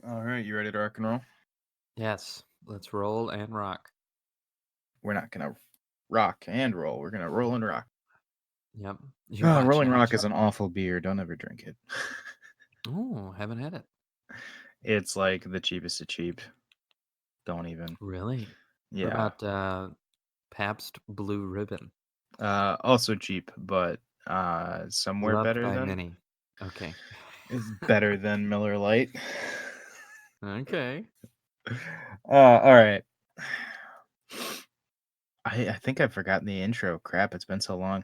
All right, you ready to rock and roll? Yes, let's roll and rock. We're not gonna rock and roll. We're gonna roll and rock. Yep. You watch Rolling out. Rock is an awful beer. Don't ever drink it. Oh, haven't had it. It's like the cheapest of cheap. Don't even. Really? What Yeah. about Pabst Blue Ribbon? Also cheap, but somewhere Loved better by than many. Okay. is better than Miller Lite. Okay. All right. I think I've forgotten the intro. Crap, it's been so long.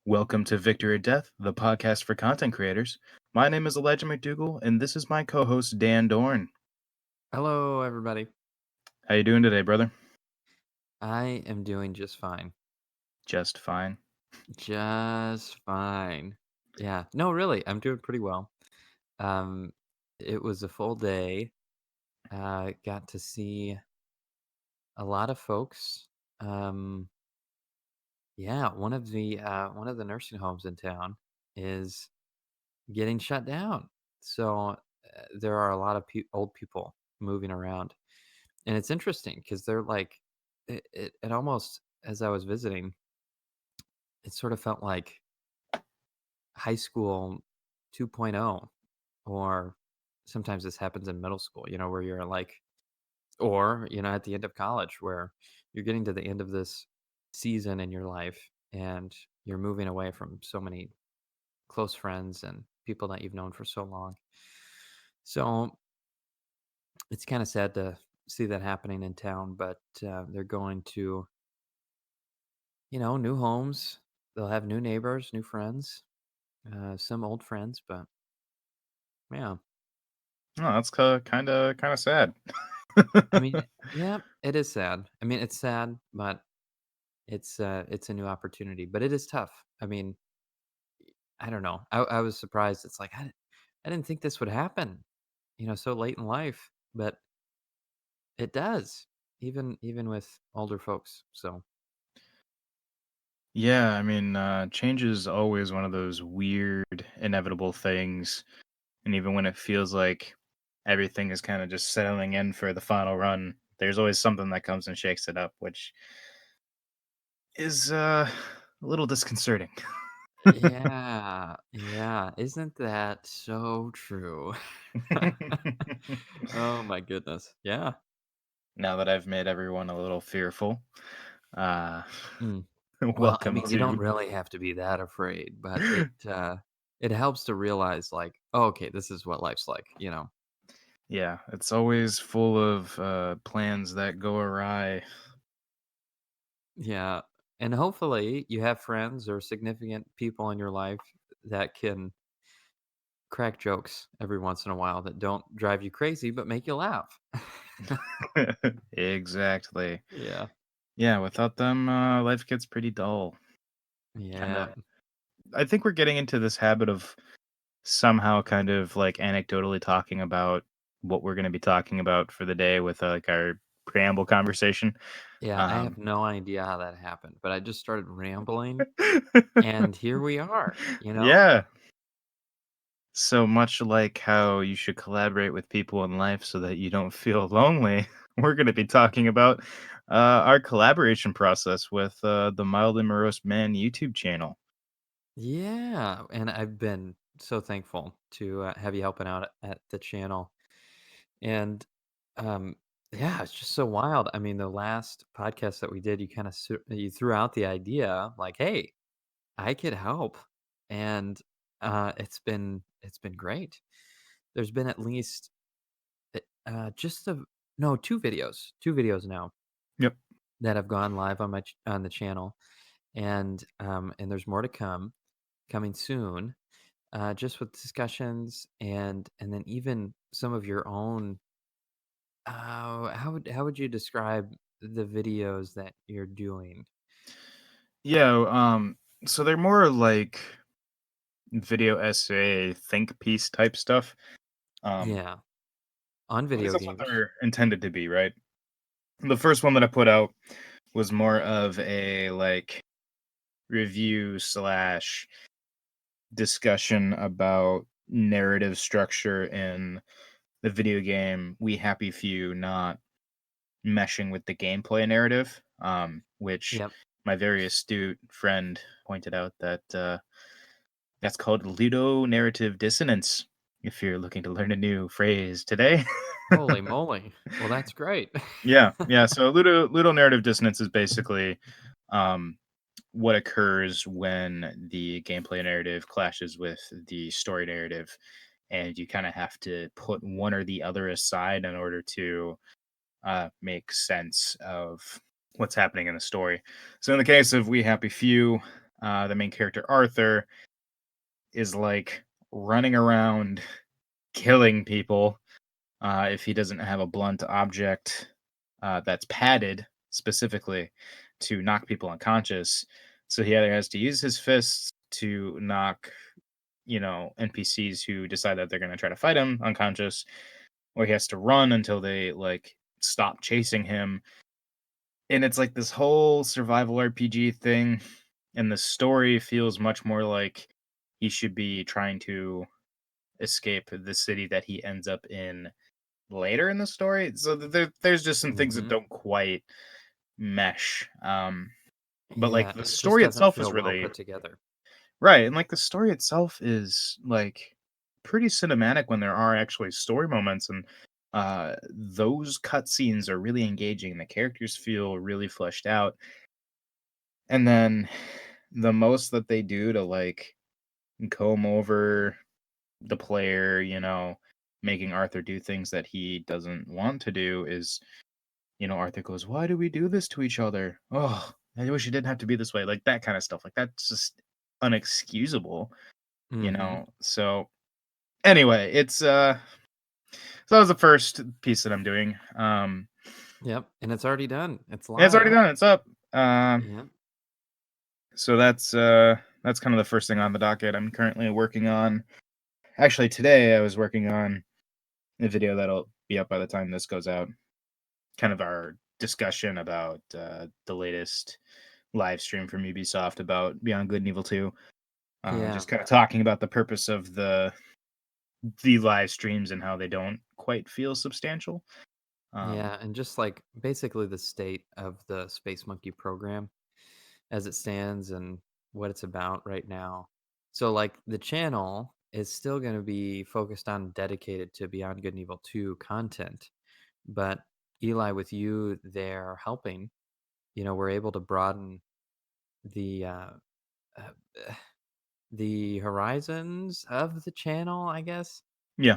Welcome to Victory or Death, the podcast for content creators. My name is Elijah MacDougall, and this is my co-host Dan Dorn. Hello, everybody. How you doing today, brother? I am doing just fine. Just fine. Just fine. Yeah. No, really, I'm doing pretty well. Um, it was a full day. Got to see a lot of folks. Um, Yeah, one of the nursing homes in town is getting shut down. So there are a lot of old people moving around, and it's interesting because they're like, it almost as I was visiting, it sort of felt like high school 2.0, or sometimes this happens in middle school. Where you're like, or at the end of college, where you're getting to the end of this season in your life, and you're moving away from so many close friends and people that you've known for so long. So it's kind of sad to see that happening in town, but they're going to, new homes. They'll have new neighbors, new friends, some old friends, but yeah. Oh, that's kind of sad. I mean, yeah, it is sad. I mean, it's sad, but it's a new opportunity, but it is tough. I mean, I don't know. I was surprised. It's like I didn't think this would happen, so late in life, but it does, even with older folks, so Yeah, I mean, change is always one of those weird, inevitable things. And even when it feels like everything is kind of just settling in for the final run, there's always something that comes and shakes it up, which is a little disconcerting. yeah, yeah, isn't that so true? Oh my goodness, yeah. Now that I've made everyone a little fearful, uh, Mm. Well, I welcome mean, you don't to. really have to be that afraid, but it helps to realize, like, "Oh, okay, this is what life's like." Yeah, it's always full of plans that go awry. Yeah, and hopefully you have friends or significant people in your life that can crack jokes every once in a while that don't drive you crazy, but make you laugh. Exactly. Yeah. Yeah, without them, life gets pretty dull. And Yeah. I think we're getting into this habit of somehow kind of like anecdotally talking about what we're going to be talking about for the day with like our preamble conversation. Yeah, I have Um, no idea how that happened, but I just started rambling, and here we are. yeah. So much like how you should collaborate with people in life so that you don't feel lonely, we're going to be talking about our collaboration process with the Mildly Morose Man YouTube channel. Yeah, and I've been so thankful to have you helping out at the channel. And um yeah, it's just so wild. I mean, the last podcast that we did, you kind of you threw out the idea like, "Hey, I could help." And it's been great. There's been at least just a no, two videos now Yep. that have gone live on on the channel, and there's more to coming soon, just with discussions, and then even some of your own. How would you describe the videos that you're doing? Yeah. So they're more like video essay, think piece type stuff. Um, Yeah. on At least video that's what games. they're intended to be, right? The first one that I put out was more of a like review slash discussion about narrative structure in the video game We Happy Few not meshing with the gameplay narrative, which Yep. my very astute friend pointed out that that's called ludonarrative dissonance. If you're looking to learn a new phrase today. Holy moly. Well, that's great. Yeah, yeah. So ludonarrative dissonance is basically um, what occurs when the gameplay narrative clashes with the story narrative, and you kind of have to put one or the other aside in order to make sense of what's happening in the story. So in the case of We Happy Few, the main character Arthur is like running around killing people if he doesn't have a blunt object that's padded specifically to knock people unconscious. So he either has to use his fists to knock, NPCs who decide that they're going to try to fight him unconscious, or he has to run until they like stop chasing him. And it's like this whole survival RPG thing, and the story feels much more like he should be trying to escape the city that he ends up in later in the story. So there's just some things that Mhm. don't quite mesh. But like Yeah, the it just story doesn't itself is feel well really put together. right, and like the story itself is like pretty cinematic when there are actually story moments, and those cutscenes are really engaging. The characters feel really fleshed out, and then the most that they do to like comb over the player, making Arthur do things that he doesn't want to do is, Arthur goes, "Why do we do this to each other? Oh, I wish it didn't have to be this way." Like that kind of stuff. Like that's just unexcusable, Mhm. So anyway, so that was the first piece that I'm doing. Yep, and it's already done. It's Yeah, it's already live. done. It's up. Yep. So that's kind of the first thing on the docket. I'm currently working on. Actually, today I was working on a video that'll be up by the time this goes out. Kind of our discussion about the latest live stream from Ubisoft about Beyond Good and Evil 2. Yeah. Just kind of talking about the purpose of the live streams and how they don't quite feel substantial. Um, Yeah, and just, like, basically the state of the Space Monkey program as it stands and what it's about right now. So, like, the channel is still gonna be focused on dedicated to Beyond Good and Evil 2 content, but Eli, with you there helping, we're able to broaden the, uh, the horizons of the channel, I guess, yeah,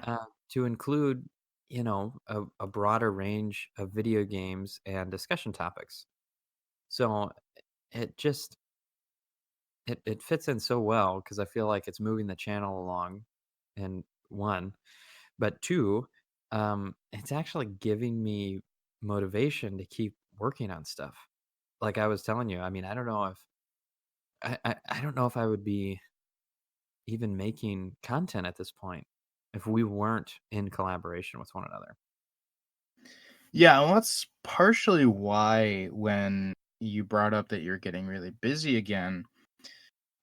to include, a broader range of video games and discussion topics. So it just it fits in so well because I feel like it's moving the channel along, and one, but two, it's actually giving me motivation to keep working on stuff. Like I was telling you, I mean, I don't know if I would be even making content at this point if we weren't in collaboration with one another. yeah. Well, that's partially why when you brought up that you're getting really busy again,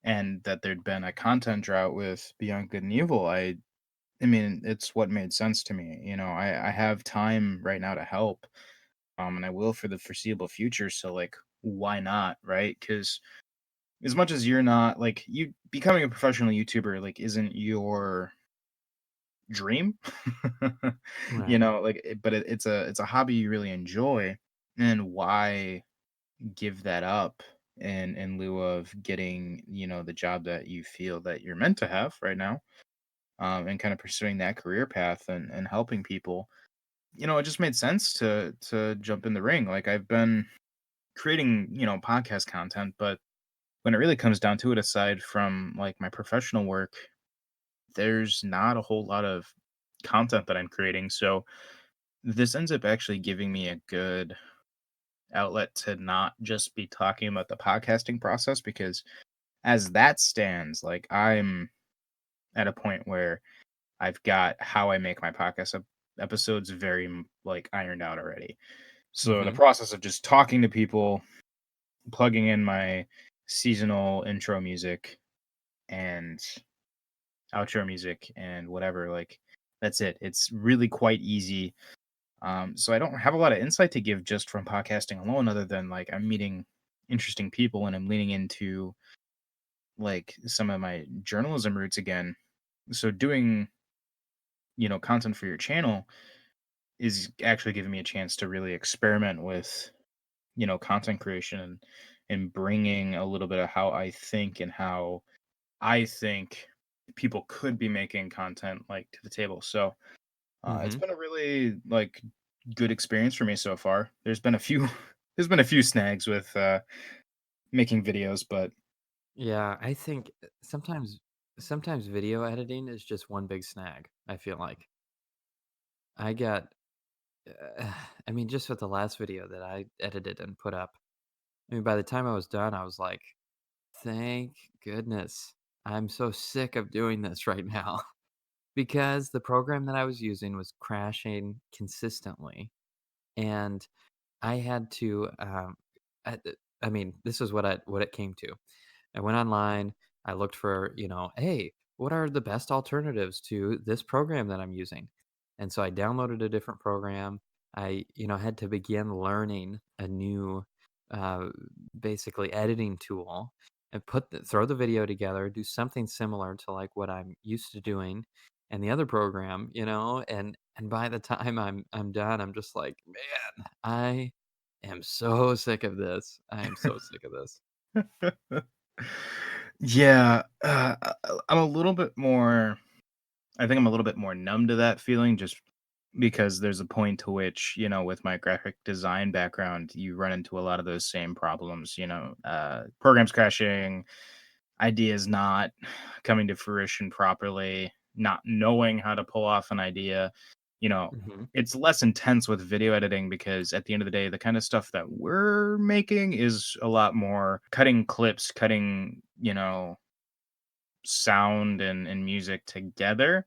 and that there'd been a content drought with Beyond Good and Evil, I mean, it's what made sense to me. I have time right now to help, and I will for the foreseeable future. So like, why not, right? Because as much as you're not like you becoming a professional YouTuber, like, isn't your dream, Right. but it's a hobby you really enjoy, and why give that up in lieu of getting the job that you feel that you're meant to have right now, and kind of pursuing that career path and helping people. It just made sense to jump in the ring. Like I've been creating, podcast content, but when it really comes down to it, aside from like my professional work, there's not a whole lot of content that I'm creating. So this ends up actually giving me a good outlet to not just be talking about the podcasting process, because as that stands, like I'm at a point where I've got how I make my podcast episodes very like ironed out already. So in the Mhm. process of just talking to people, plugging in my seasonal intro music and outro music and whatever, like that's it. It's really quite easy. So I don't have a lot of insight to give just from podcasting alone, other than like I'm meeting interesting people and I'm leaning into like some of my journalism roots again. So doing, content for your channel is actually giving me a chance to really experiment with, content creation and bringing a little bit of how I think and how I think people could be making content like to the table. So it's Mhm. been a really like good experience for me so far. There's been a few there's been a few snags with making videos, but Yeah, I think sometimes video editing is just one big snag, I feel like. I got I mean, just with the last video that I edited and put up, I mean, by the time I was done, I was like, "Thank goodness. I'm so sick of doing this right now." Because the program that I was using was crashing consistently, and I had to, I I mean, this is what it came to. I went online, I looked for, "Hey, what are the best alternatives to this program that I'm using?" And so I downloaded a different program. I, had to begin learning a new, uh, basically editing tool and throw the video together, do something similar to like what I'm used to doing and the other program, and by the time I'm done, I'm just like, "Man, I am so sick of this. I am so sick of this." yeah, I'm a little bit more. I think I'm a little bit more numb to that feeling, just because there's a point to which, with my graphic design background, you run into a lot of those same problems. Programs crashing, ideas not coming to fruition properly, not knowing how to pull off an idea. You know, Mhm. it's less intense with video editing because at the end of the day, the kind of stuff that we're making is a lot more cutting clips, cutting, sound and music together.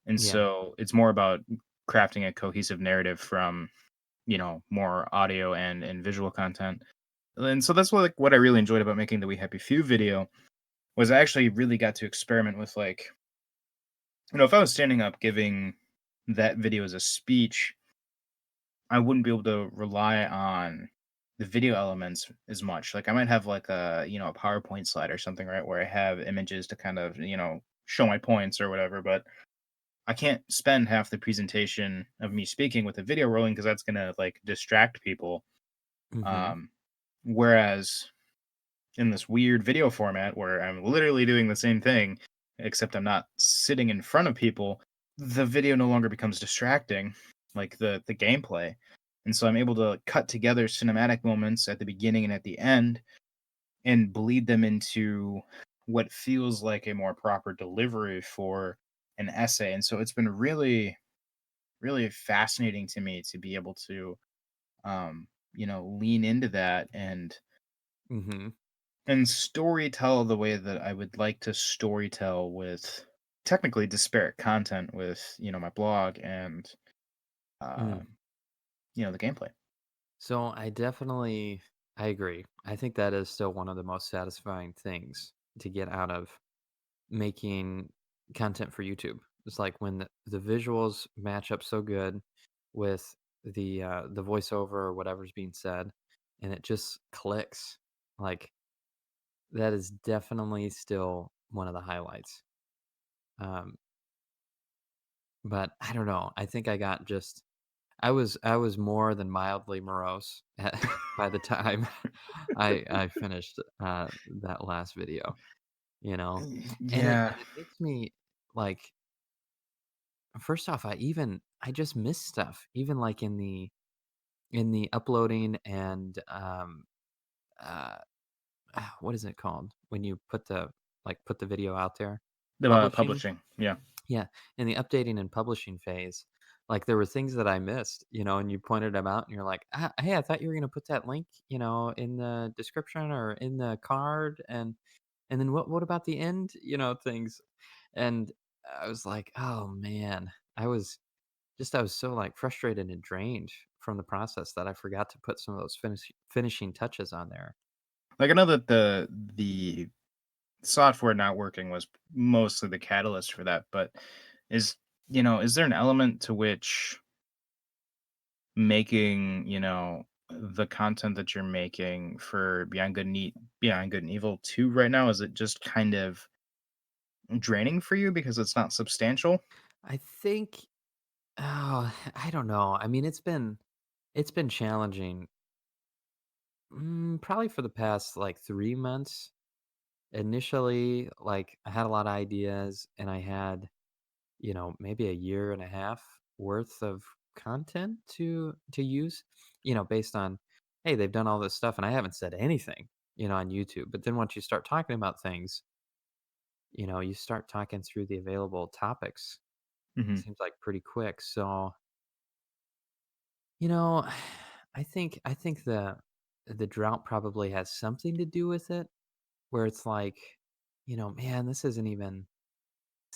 And Yeah. so it's more about crafting a cohesive narrative from, more audio and visual content. And so that's what I really enjoyed about making the We Happy Few video was I actually really got to experiment with like, if I was standing up giving that video as a speech, I wouldn't be able to rely on the video elements as much. Like I might have like a PowerPoint slide or something, right, where I have images to kind of, show my points or whatever, but I can't spend half the presentation of me speaking with the video rolling because that's gonna like distract people. Mhm. Um, whereas in this weird video format where I'm literally doing the same thing, except I'm not sitting in front of people, the video no longer becomes distracting, like the gameplay. And so I'm able to cut together cinematic moments at the beginning and at the end and bleed them into what feels like a more proper delivery for an essay. And so it's been really, really fascinating to me to be able to lean into that Mhm. and story tell the way that I would like to story tell with technically disparate content with, my blog and Mm. um, the gameplay. So I agree. I think that is still one of the most satisfying things to get out of making content for YouTube. It's like when the visuals match up so good with the voiceover or whatever's being said, and it just clicks. Like that is definitely still one of the highlights. Um, but I don't know. I think I was more than mildly morose by the time I finished, that last video, you know? And it Yeah. and it makes me, like first off, I just miss stuff, even, like, in the uploading and, uh, what is it called? When you put the video out there? The Publishing? publishing. Yeah. Yeah, in the updating and publishing phase, like, there were things that I missed, and you pointed them out, and you're like, Hey, I thought you were gonna put that link, in the description or in the card, and then what about the end, things?" And I was like, "Oh, man." just I was so, like, frustrated and drained from the process that I forgot to put some of those finishing touches on there. Like, I know that the software not working was mostly the catalyst for that, but is is there an element to which making, the content that you're making for Beyond Good and Evil 2 right now, is it just kind of draining for you because it's not substantial? I think oh, I don't know. I mean, it's been challenging, probably for the past, like, 3 months. Initially, like, I had a lot of ideas, and I had, maybe a year and a half worth of content to use, based on, hey, they've done all this stuff and I haven't said anything, on YouTube. But then once you start talking about things, you start talking through the available topics. Mhm. Seems like pretty quick. So, you know, I think the drought probably has something to do with it, where it's like, man, this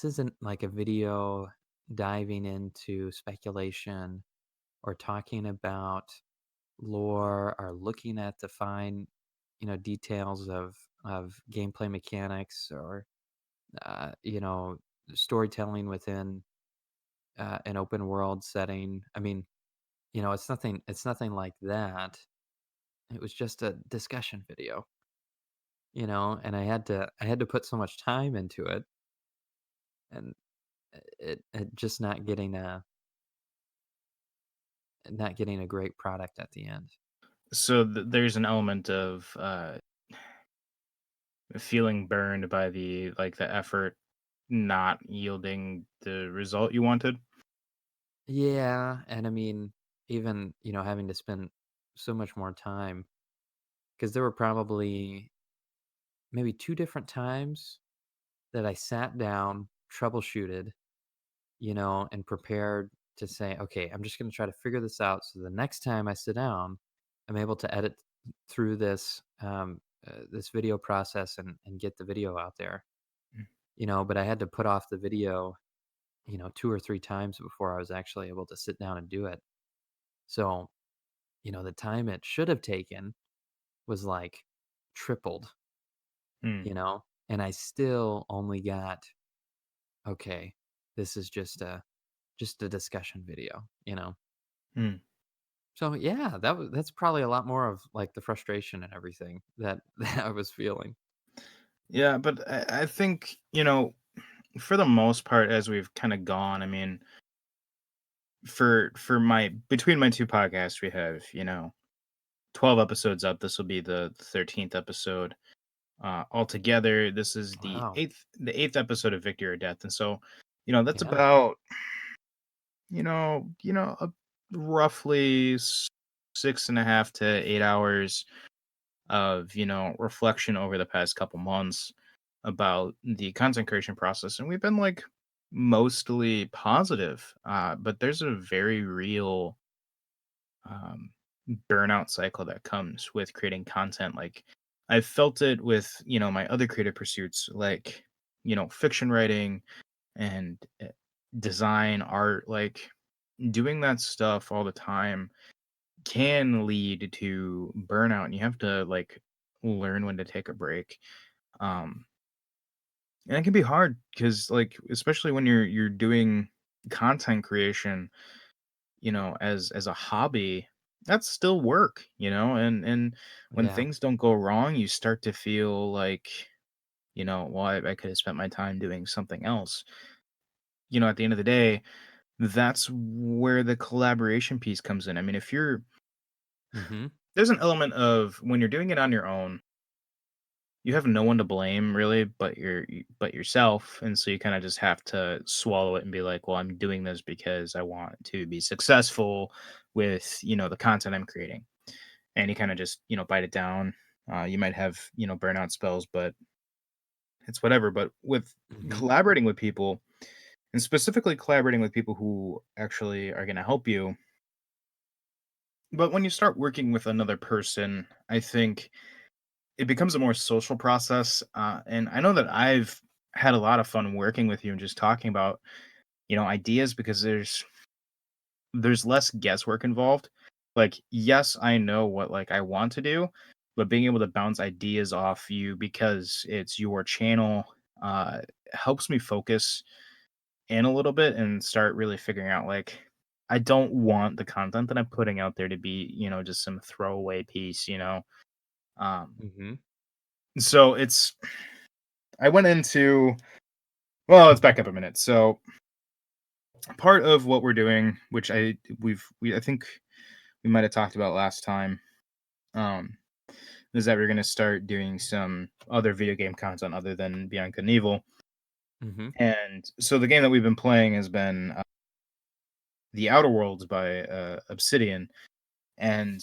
isn't like a video diving into speculation or talking about lore or looking at the fine, details of gameplay mechanics or uh, you know storytelling within an open world setting. I mean, it's nothing like that. It was just a discussion video, and I had to put so much time into it, and it just not getting a great product at the end. So there's an element of feeling burned by the effort not yielding the result you wanted. Yeah, and I mean, even, having to spend so much more time, because there were probably maybe 2 different times that I sat down, troubleshooted, and prepared to say, "Okay, I'm just gonna try to figure this out so the next time I sit down, I'm able to edit through this video process and get the video out there." But I had to put off the video, 2 or 3 times before I was actually able to sit down and do it. So, the time it should have taken was, like, tripled, Mm, and I still only got, "Okay, this is just a discussion video." mm. So, yeah, that's probably a lot more of, like, the frustration and everything that that I was feeling. Yeah, but I think, for the most part, as we've kind of gone, I mean, for my between my two podcasts, we have 12 episodes up. This will be the 13th episode. Altogether, this is Wow. the eighth episode of Victory or Death, and so that's Yeah. about roughly 6.5 to 8 hours of reflection over the past couple months about the content creation process, and we've been like mostly positive, but there's a very real um, burnout cycle that comes with creating content. Like, I've felt it with my other creative pursuits, like fiction writing and design, art. Like, doing that stuff all the time can lead to burnout, and you have to like learn when to take a break. Um, and it can be hard because, like, especially when you're doing content creation, as a hobby, that's still work, and when Yeah. things don't go wrong, you start to feel like, well, I could have spent my time doing something else. At the end of the day, that's where the collaboration piece comes in. I mean, if you're Mhm. there's an element of when you're doing it on your own, you have no one to blame really but yourself, and so you kind of just have to swallow it and be like, well, I'm doing this because I want to be successful with the content I'm creating, and you kind of just bite it down. You might have burnout spells, but it's whatever. But with Mhm. collaborating with people, and specifically collaborating with people who actually are going to help you, but when you start working with another person, I think it becomes a more social process, and I know that I've had a lot of fun working with you and just talking about, ideas, because there's less guesswork involved. Like, yes, I know what like I want to do, but being able to bounce ideas off you because it's your channel uh helps me focus in a little bit and start really figuring out like I don't want the content that I'm putting out there to be, just some throwaway piece. Um Mhm. so I went into well, let's back up a minute. So part of what we're doing, which I think we might have talked about last time, um, is that we're gonna start doing some other video game content other than Beyond Good and Evil. Mhm. And so the game that we've been playing has been The Outer Worlds by Obsidian, and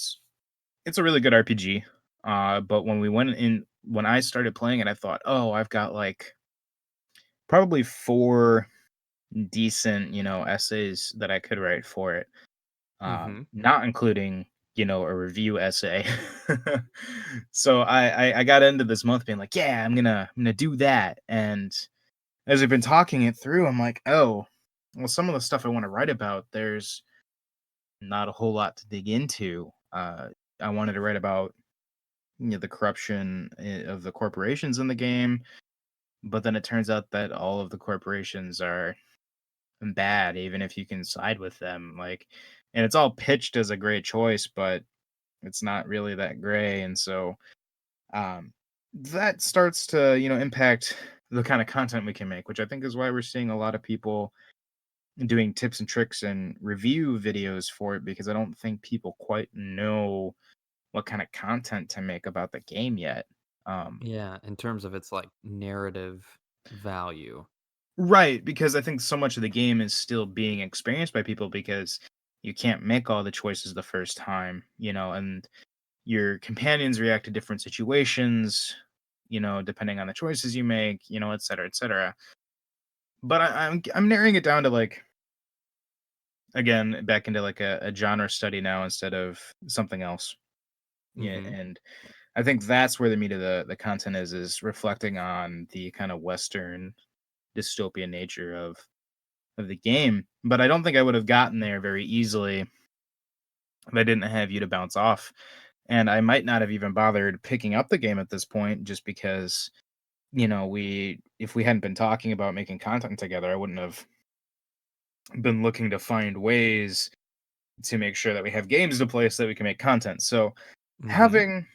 it's a really good RPG. But when I started playing it, I thought, oh, I've got like probably four decent, essays that I could write for it, Mhm. not including, a review essay. So I got into this month being like, yeah, I'm gonna do that. And as I've been talking it through, I'm like, oh, well, some of the stuff I want to write about, there's not a whole lot to dig into. I wanted to write about the corruption of the corporations in the game, but then it turns out that all of the corporations are bad, even if you can side with them. Like, and it's all pitched as a great choice, but it's not really that gray. And so um, that starts to impact the kind of content we can make, which I think is why we're seeing a lot of people doing tips and tricks and review videos for it, because I don't think people quite know what kind of content to make about the game yet. Um, Yeah, in terms of its, like, narrative value. right, because I think so much of the game is still being experienced by people because you can't make all the choices the first time, and your companions react to different situations, depending on the choices you make, et cetera, et cetera. But I'm narrowing it down to like again back into like a genre study now instead of something else. Yeah, Mhm. and I think that's where the meat of the content is reflecting on the kind of Western dystopian nature of the game. But I don't think I would have gotten there very easily if I didn't have you to bounce off. And I might not have even bothered picking up the game at this point just because, we if we hadn't been talking about making content together, I wouldn't have been looking to find ways to make sure that we have games to play so that we can make content. So Mhm. having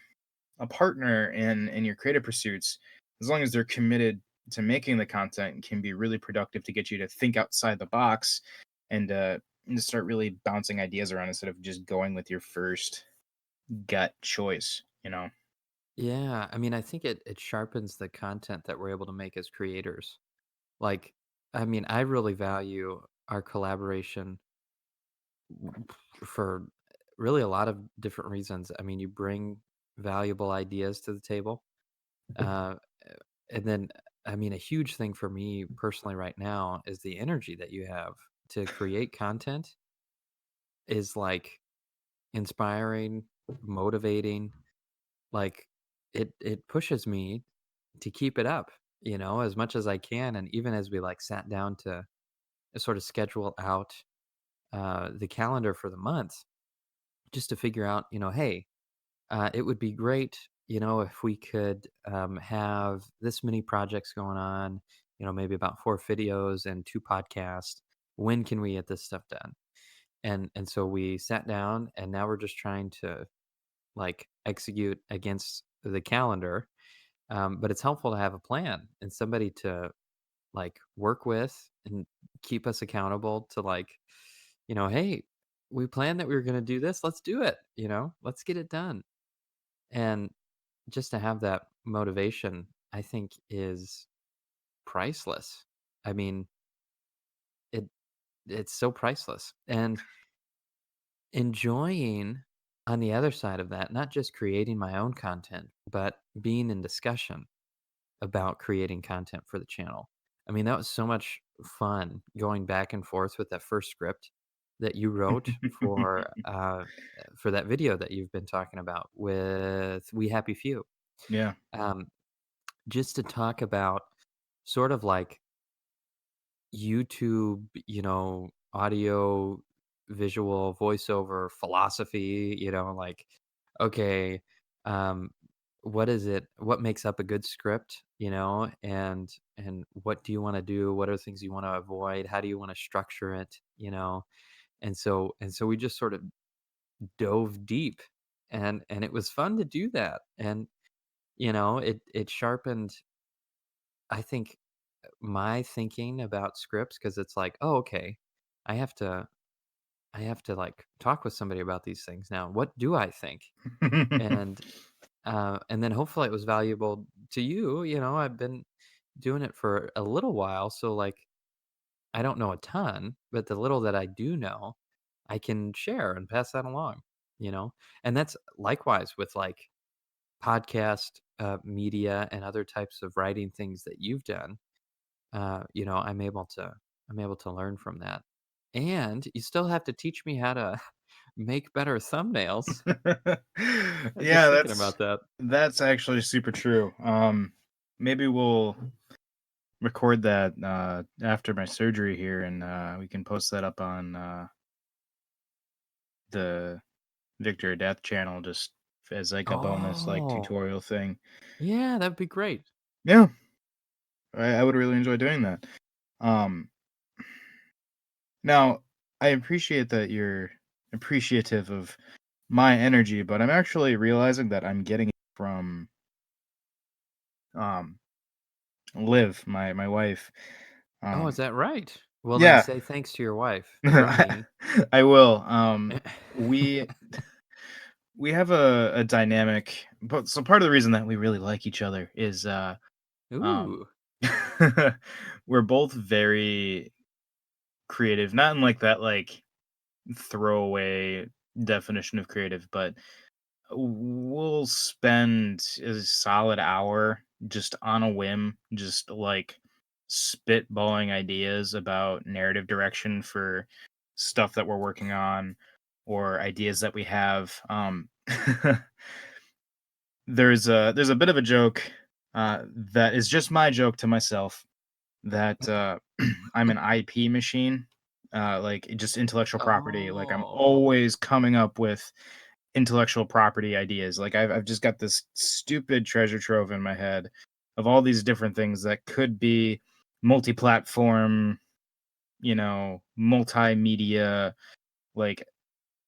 a partner in your creative pursuits, as long as they're committed to making the content, can be really productive to get you to think outside the box and to start really bouncing ideas around instead of just going with your first gut choice. Yeah, I mean, I think it sharpens the content that we're able to make as creators. Like, I mean, I really value our collaboration for really a lot of different reasons. I mean, you bring valuable ideas to the table. Uh, and then, I mean, a huge thing for me personally right now is the energy that you have to create content is like inspiring, motivating. Like it pushes me to keep it up, as much as I can. And even as we like sat down to sort of schedule out the calendar for the month, just to figure out, hey, it would be great, if we could have this many projects going on, maybe about 4 videos and 2 podcasts. When can we get this stuff done? And so we sat down, and now we're just trying to like execute against the calendar. But it's helpful to have a plan and somebody to like work with and keep us accountable to like, hey, we planned that we were going to do this. Let's do it. Let's get it done. And just to have that motivation, I think is priceless. I mean, it it's so priceless. And enjoying on the other side of that, not just creating my own content, but being in discussion about creating content for the channel. I mean, that was so much fun going back and forth with that first script that you wrote for that video that you've been talking about with We Happy Few. Yeah. Um, just to talk about sort of like YouTube, audio visual voiceover philosophy, like, okay, um, what makes up a good script, and what do you want to do? What are the things you want to avoid? How do you want to structure it? And so we just sort of dove deep, and it was fun to do that. And it sharpened, I think, my thinking about scripts, because it's like, oh, okay, I have to like talk with somebody about these things now. What do I think? And and then hopefully it was valuable to you. I've been doing it for a little while, so like I don't know a ton, but the little that I do know, I can share and pass that along. you know and that's likewise with like podcast media and other types of writing things that you've done. I'm able to learn from that. And you still have to teach me how to make better thumbnails. I'm Yeah, just thinking about that. that's actually super true. Maybe we'll record that after my surgery here, and we can post that up on the Victor Death channel just as like a bonus like Oh, tutorial thing. yeah, that'd be great. Yeah, I would really enjoy doing that. Um, Now I appreciate that you're appreciative of my energy, but I'm actually realizing that I'm getting it from um Liv, my wife. Oh, is Um, that right? Well, then yeah, say thanks to your wife for I, me. I will. We we have a dynamic, but so part of the reason that we really like each other is um Ooh. we're both very creative, not in like that like throwaway definition of creative, but we'll spend a solid hour just on a whim, just like spitballing ideas about narrative direction for stuff that we're working on or ideas that we have. There's a bit of a joke that is just my joke to myself that I'm an IP machine, like just intellectual property. Like I'm Oh, always coming up with intellectual property ideas. Like I've just got this stupid treasure trove in my head of all these different things that could be multi-platform, multimedia, like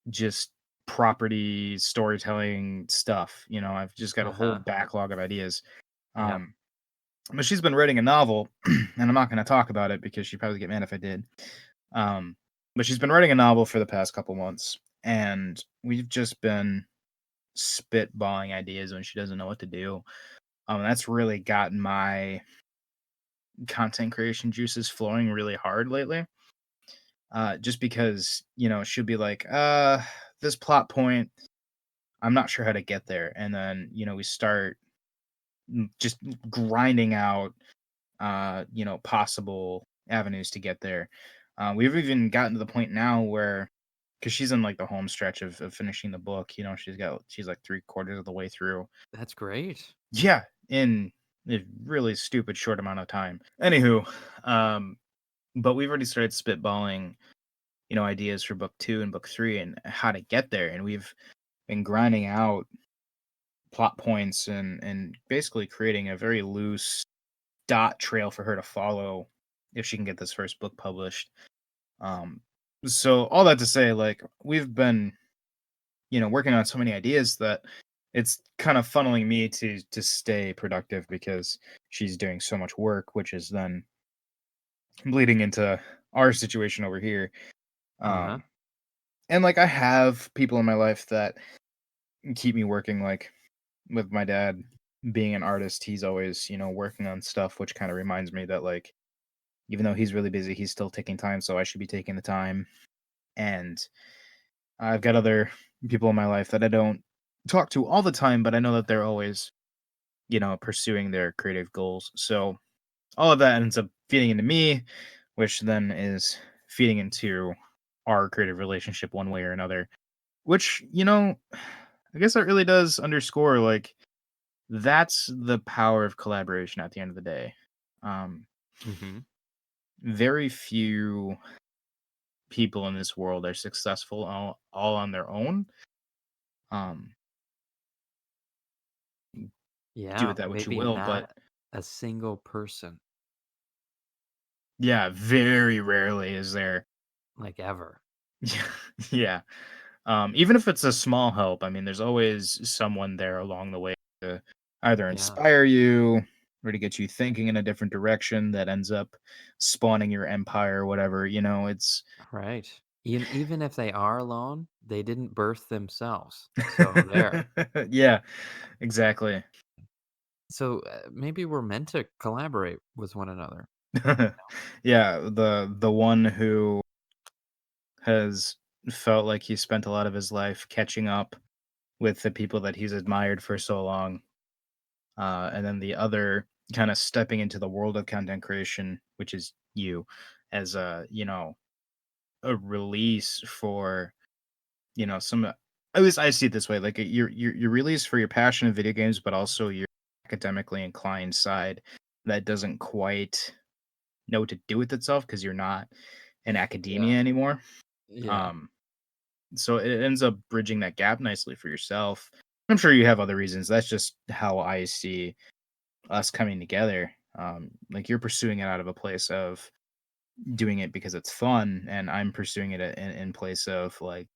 just property storytelling stuff. I've just got a whole uh-huh. backlog of ideas. Yep. Um, but she's been writing a novel, and I'm not going to talk about it because she'd probably get mad if I did. Um, but she's been writing a novel for the past couple months, and we've just been spitballing ideas when she doesn't know what to do. That's really gotten my content creation juices flowing really hard lately. Just because, she'll be like, this plot point, I'm not sure how to get there. And then, we start just grinding out, possible avenues to get there. We've even gotten to the point now where, because she's in like the home stretch of finishing the book, she's like 3/4 of the way through. That's great. Yeah, in a really stupid short amount of time. Anywho, um, but we've already started spitballing, ideas for book 2 and book 3 and how to get there, and we've been grinding out plot points and basically creating a very loose dot trail for her to follow if she can get this first book published. Um, so all that to say, like we've been, working on so many ideas that it's kind of funneling me to stay productive because she's doing so much work, which is then bleeding into our situation over here. Uh-huh. Um, and like I have people in my life that keep me working. Like with my dad being an artist, he's always working on stuff, which kind of reminds me that like even though he's really busy, he's still taking time, so I should be taking the time. And I've got other people in my life that I don't talk to all the time, but I know that they're always pursuing their creative goals. So all of that ends up feeding into me, which then is feeding into our creative relationship one way or another. Which, I guess that really does underscore like that's the power of collaboration at the end of the day. Um, Mhm. very few people in this world are successful all on their own. Um, do Yeah, with that what you maybe will, but not a single person, yeah, very rarely is there. like, ever. Yeah, yeah. Even if it's a small help, I mean, there's always someone there along the way to either Yeah, inspire you or to get you thinking in a different direction that ends up spawning your empire or whatever. It's right. Even if they are alone, they didn't birth themselves, so there. yeah, exactly. So, maybe we're meant to collaborate with one another. Yeah, the one who has felt like he spent a lot of his life catching up with the people that he's admired for so long, and then the other kind of stepping into the world of content creation, which is you, as a release for some. At least I see it this way, like your release for your passion in video games, but also your academically inclined side that doesn't quite know what to do with itself because you're not in Yeah, academia anymore. yeah. Um, so it ends up bridging that gap nicely for yourself. I'm sure you have other reasons. That's just how I see us coming together. Like you're pursuing it out of a place of doing it because it's fun, and I'm pursuing it in place of like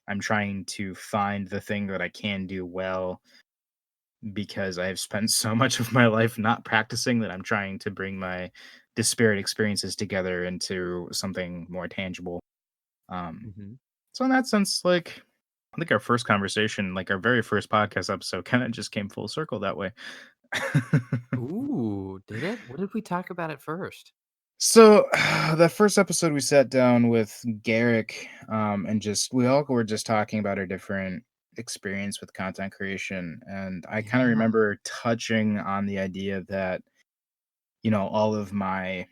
I'm trying to find the thing that I can do well because I've spent so much of my life not practicing that I'm trying to bring my disparate experiences together into something more tangible. Um, Mhm. so in that sense, like I think our first conversation, like our very first podcast episode, kind of just came full circle that way. Ooh, did it? What did we talk about at first? So that first episode we sat down with Garrick, and just we all were just talking about our different experience with content creation. And I kind of Yeah. remember touching on the idea that, all of my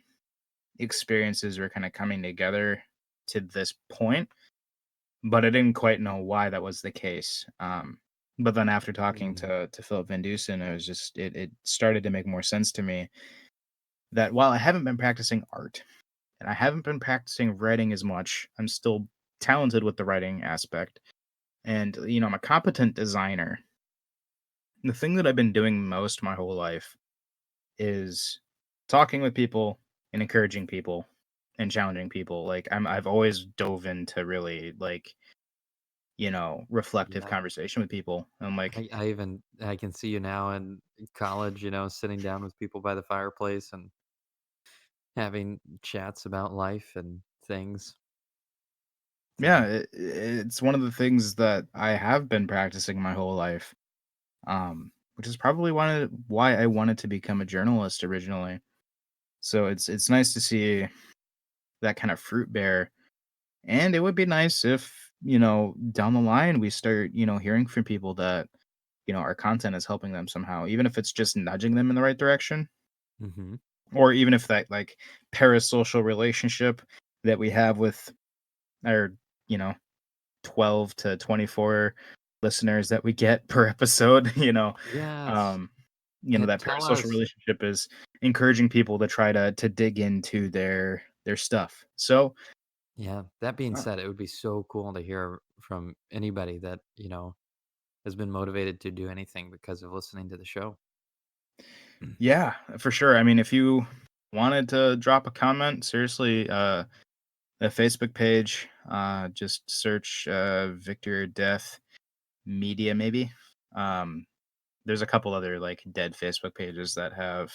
experiences were kind of coming together to this point, but I didn't quite know why that was the case. But then after talking Mm, to Philip Van Dusen, it was just it started to make more sense to me that while I haven't been practicing art and I haven't been practicing writing as much, I'm still talented with the writing aspect. And I'm a competent designer. The thing that I've been doing most my whole life is talking with people and encouraging people and challenging people. Like I've always dove into really like, reflective yeah. conversation with people. I'm like, I can see you now in college, sitting down with people by the fireplace and having chats about life and things. yeah, So, it's one of the things that I have been practicing my whole life. Which is probably why I wanted to become a journalist originally. So it's nice to see that kind of fruit bear. And it would be nice if, down the line we start, hearing from people that, our content is helping them somehow, even if it's just nudging them in the right direction, mhm. or even if that like parasocial relationship that we have with our, you know, 12 to 24 listeners that we get per episode, Yes. um, that Tell parasocial us. relationship is encouraging people to try to dig into their stuff. So, Yeah. That being uh, said, it would be so cool to hear from anybody that, has been motivated to do anything because of listening to the show. yeah, for sure. I mean, if you wanted to drop a comment, seriously, the Facebook page, just search Victor Death Media, maybe. Um, there's a couple other like dead Facebook pages that have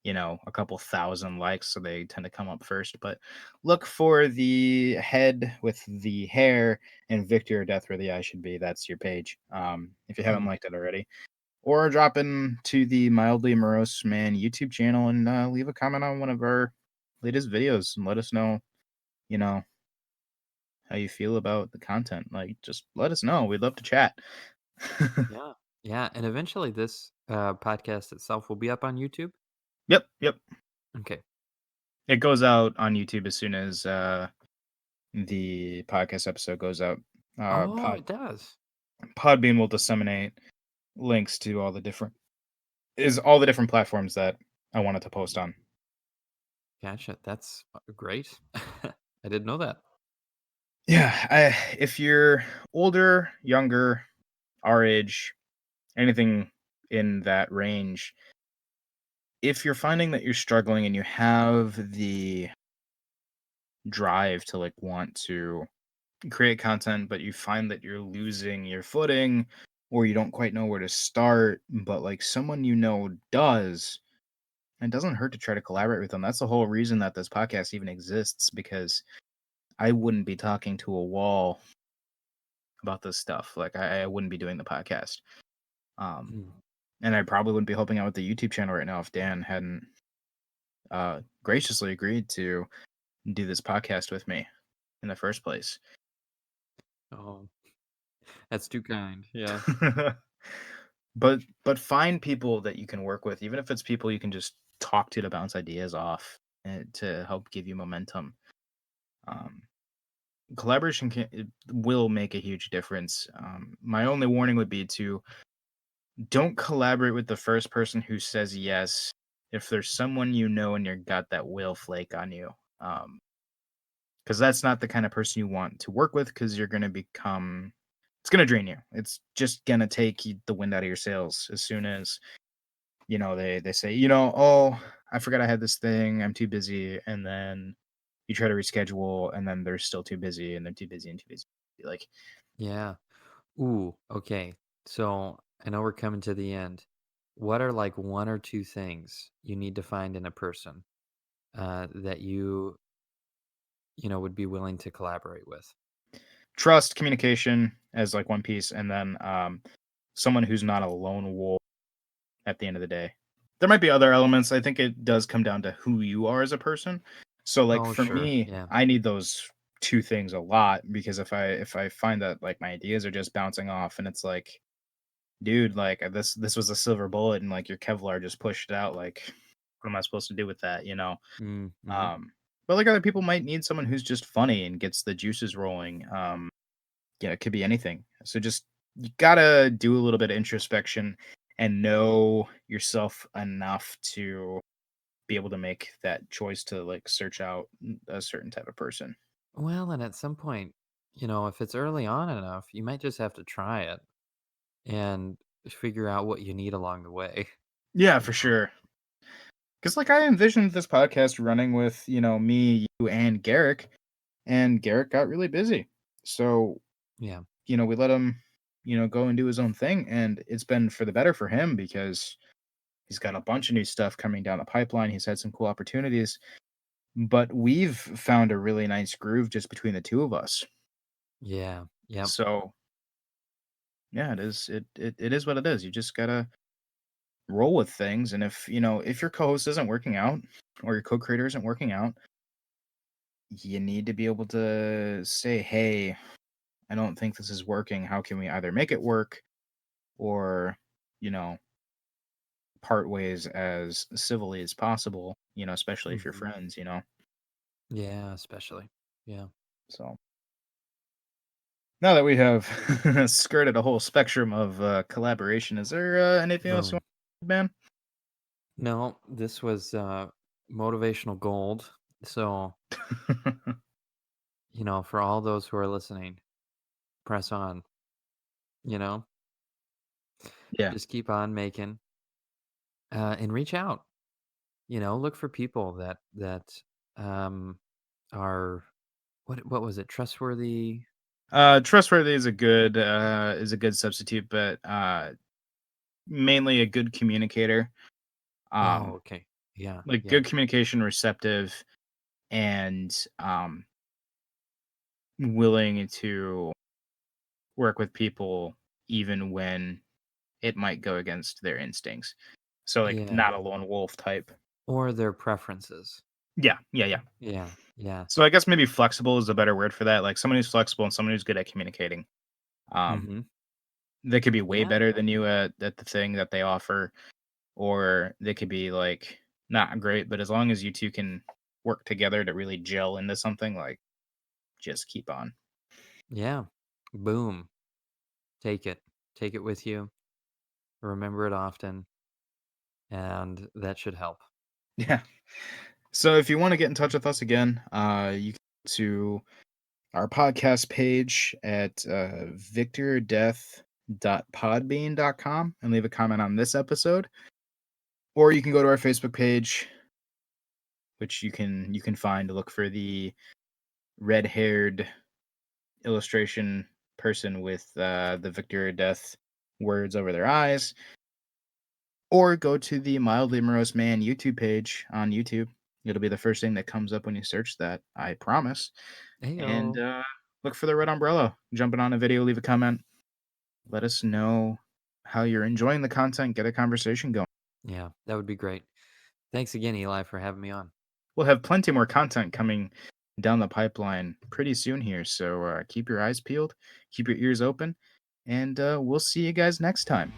a couple thousand likes, so they tend to come up first. But look for the head with the hair and Victor or Death where the eye should be. That's your page. If you haven't Hmm. liked it already, or drop into the Mildly Morose Man YouTube channel and leave a comment on one of our latest videos and let us know, you know, how you feel about the content. Like, just let us know. We'd love to chat. Yeah. Yeah. And eventually this podcast itself will be up on YouTube. Yep, yep. Okay. It goes out on YouTube as soon as the podcast episode goes out. Uh, Oh, Pod it does. Podbean will disseminate links to all the different platforms that I wanted to post on. Gotcha. That's great. I didn't know that. Yeah, if you're older, younger, our age, anything in that range, if you're finding that you're struggling and you have the drive to like want to create content, but you find that you're losing your footing or you don't quite know where to start, but like someone you know does, it doesn't hurt to try to collaborate with them. That's the whole reason that this podcast even exists because I wouldn't be talking to a wall about this stuff. Like I wouldn't be doing the podcast. Um, Mm. and I probably wouldn't be helping out with the YouTube channel right now if Dan hadn't graciously agreed to do this podcast with me in the first place. Oh, that's too kind. Yeah. But find people that you can work with, even if it's people you can just talk to bounce ideas off and to help give you momentum. Um, Collaboration it will make a huge difference. My only warning would be to don't collaborate with the first person who says yes. If there's someone you know in your gut that will flake on you, because that's not the kind of person you want to work with. Because you're going to become, it's going to drain you. It's just going to take the wind out of your sails as soon as they say, "Oh, I forgot I had this thing. I'm too busy." And then you try to reschedule and then they're still too busy and they're too busy and too busy. Like, Yeah. Ooh, okay. So I know we're coming to the end. What are like one or two things you need to find in a person that you would be willing to collaborate with? trust, communication as like one piece, and then someone who's not a lone wolf at the end of the day. There might be other elements. I think it does come down to who you are as a person. So like Oh, for sure. me, Yeah. I need those two things a lot because if I find that like my ideas are just bouncing off and it's like, dude, like this was a silver bullet and like your Kevlar just pushed it out, like what am I supposed to do with that, Mm-hmm. Um but like other people might need someone who's just funny and gets the juices rolling. Yeah, it could be anything. So just you gotta do a little bit of introspection and know yourself enough to be able to make that choice to like search out a certain type of person. Well, and at some point, if it's early on enough, you might just have to try it and figure out what you need along the way. Yeah, You for know? sure. Because like I envisioned this podcast running with me, you, and Garrick, and Garrick got really busy. So Yeah. we let him go and do his own thing, and it's been for the better for him because he's got a bunch of new stuff coming down the pipeline. He's had some cool opportunities. But we've found a really nice groove just between the 2 of us. Yeah. Yep. So, yeah, it is what it is. You just gotta roll with things, and if your co-host isn't working out or your co-creator isn't working out, you need to be able to say, "Hey, I don't think this is working. How can we either make it work or, you know, part ways as civilly as possible, especially if you're Hmm. friends." Yeah, especially. Yeah. So now that we have skirted a whole spectrum of collaboration, is there anything else you Boom. want, man? No, this was motivational gold. So, for all those who are listening, press on, you know, Yeah. just keep on making and reach out, look for people that um, are, what was it? Trustworthy. Trustworthy is a good substitute, but mainly a good communicator. Oh, Um, okay. Yeah. like Yeah. good communication, receptive, and willing to work with people even when it might go against their instincts. So like Yeah. not a lone wolf type. Or their preferences. Yeah, yeah, yeah. Yeah. Yeah. So I guess maybe flexible is a better word for that. Like someone who's flexible and someone who's good at communicating. Um, Hmm. they could be way Yeah. better than you at the thing that they offer, or they could be like not great, but as long as you two can work together to really gel into something, like just keep on. Yeah. Boom. Take it. Take it with you. Remember it often. And that should help. Yeah. So if you want to get in touch with us again, you to our podcast page at victordeath.podbean.com and leave a comment on this episode. Or you can go to our Facebook page, which you can find to look for the red-haired illustration person with the Victor Death words over their eyes. Or go to the Mildly Morose Man YouTube page on YouTube. It'll be the first thing that comes up when you search that, I promise. And Heyo. look for the red umbrella. Jump in on a video, leave a comment. Let us know how you're enjoying the content. Get a conversation going. Yeah, that would be great. Thanks again, Eli, for having me on. We'll have plenty more content coming down the pipeline pretty soon here. So keep your eyes peeled, keep your ears open, and we'll see you guys next time.